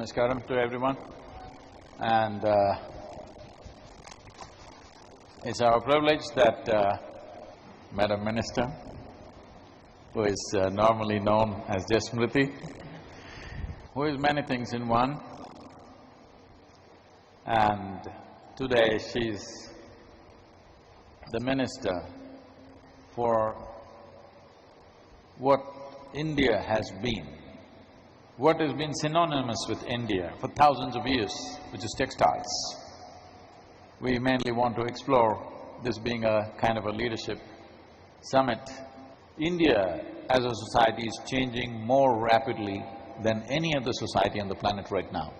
Namaskaram to everyone, and it's our privilege that Madam Minister, who is normally known as just Smriti, who is many things in one, and today she's the Minister for what India has been, what has been synonymous with India for thousands of years, which is textiles. We mainly want to explore this being a kind of a leadership summit. India as a society is changing more rapidly than any other society on the planet right now.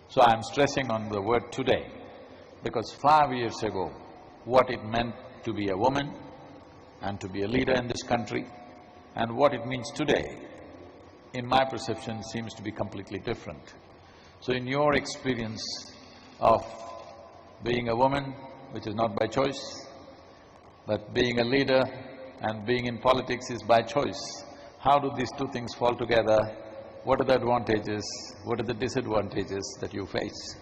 So I'm stressing on the word today, because 5 years ago, what it meant to be a woman and to be a leader in this country and what it means today, in my perception, seems to be completely different. So in your experience of being a woman, which is not by choice, but being a leader and being in politics is by choice, how do these two things fall together? What are the advantages, what are the disadvantages that you face?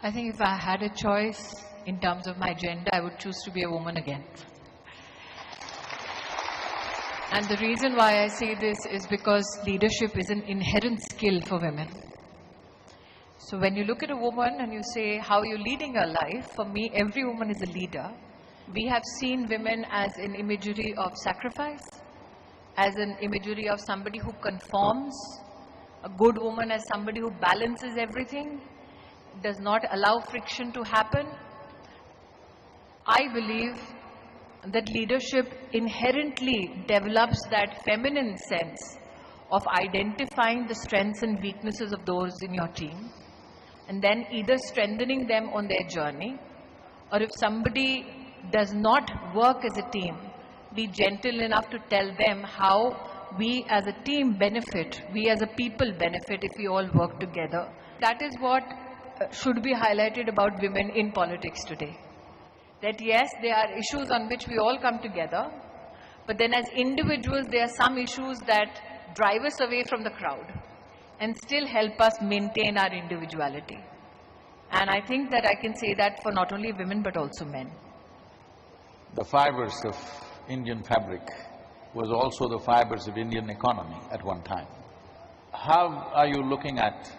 I think if I had a choice in terms of my gender, I would choose to be a woman again. And the reason why I say this is because leadership is an inherent skill for women. So when you look at a woman and you say, how are you leading your life? For me, every woman is a leader. We have seen women as an imagery of sacrifice, as an imagery of somebody who conforms, a good woman as somebody who balances everything, does not allow friction to happen. I believe that leadership inherently develops that feminine sense of identifying the strengths and weaknesses of those in your team and then either strengthening them on their journey, or if somebody does not work as a team, be gentle enough to tell them how we as a team benefit, we as a people benefit if we all work together. That is what should be highlighted about women in politics today. That yes, there are issues on which we all come together, but then as individuals there are some issues that drive us away from the crowd and still help us maintain our individuality. And I think that I can say that for not only women but also men. The fibers of Indian fabric was also the fibers of Indian economy at one time. How are you looking at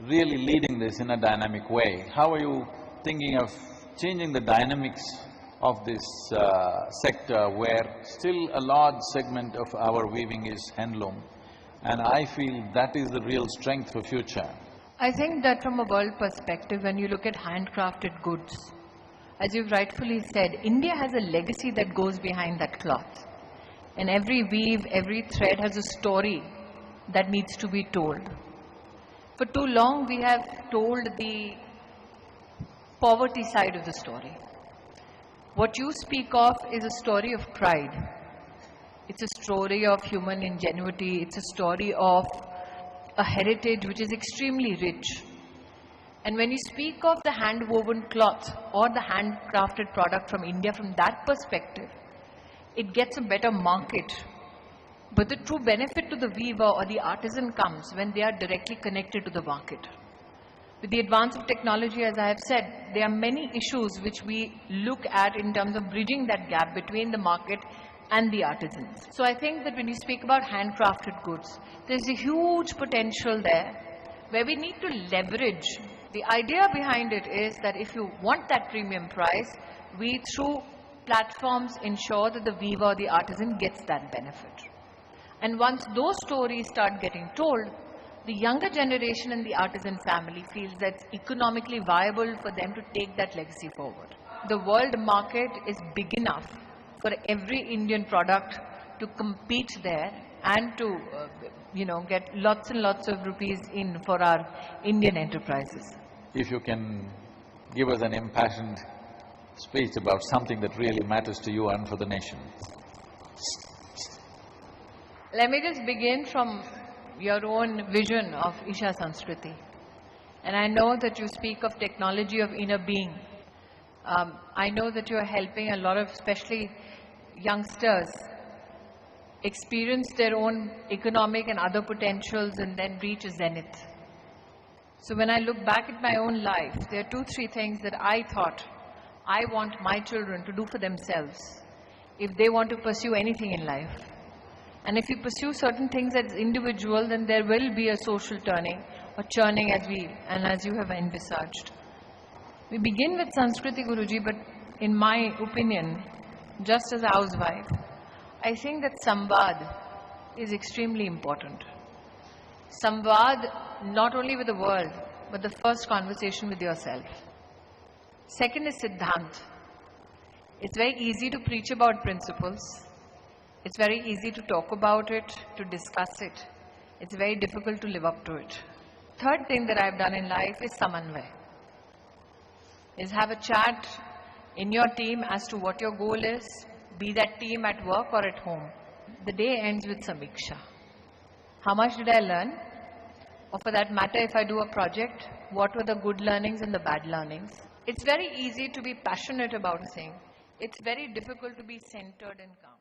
really leading this in a dynamic way? How are you thinking of changing the dynamics of this sector where still a large segment of our weaving is handloom, and I feel that is the real strength for future. I think that from a world perspective, when you look at handcrafted goods, as you've rightfully said, India has a legacy that goes behind that cloth. And every weave, every thread has a story that needs to be told. For too long we have told the poverty side of the story. What you speak of is a story of pride. It's a story of human ingenuity. It's a story of a heritage which is extremely rich. And when you speak of the hand-woven cloth or the handcrafted product from India from that perspective, it gets a better market. But the true benefit to the weaver or the artisan comes when they are directly connected to the market. With the advance of technology, as I have said, there are many issues which we look at in terms of bridging that gap between the market and the artisans. So I think that when you speak about handcrafted goods, there's a huge potential there where we need to leverage. The idea behind it is that if you want that premium price, we through platforms ensure that the weaver or the artisan gets that benefit. And once those stories start getting told, the younger generation in the artisan family feels that it's economically viable for them to take that legacy forward. The world market is big enough for every Indian product to compete there and to, get lots and lots of rupees in for our Indian enterprises. If you can give us an impassioned speech about something that really matters to you and for the nation. Let me just begin from your own vision of Isha Sanskriti. And I know that you speak of technology of inner being. I know that you are helping a lot of, especially youngsters, experience their own economic and other potentials and then reach a zenith. So when I look back at my own life, there are 2-3 things that I thought I want my children to do for themselves if they want to pursue anything in life. And if you pursue certain things as individual, then there will be a social turning or churning as you have envisaged. We begin with Sanskriti, Guruji, but in my opinion, just as a housewife, I think that Samvad is extremely important. Samvad not only with the world, but the first conversation with yourself. Second is Siddhant. It's very easy to preach about principles. It's very easy to talk about it, to discuss it. It's very difficult to live up to it. Third thing that I've done in life is Samanvay. Is have a chat in your team as to what your goal is, be that team at work or at home. The day ends with Samiksha. How much did I learn? Or for that matter, if I do a project, what were the good learnings and the bad learnings? It's very easy to be passionate about a thing. It's very difficult to be centered and calm.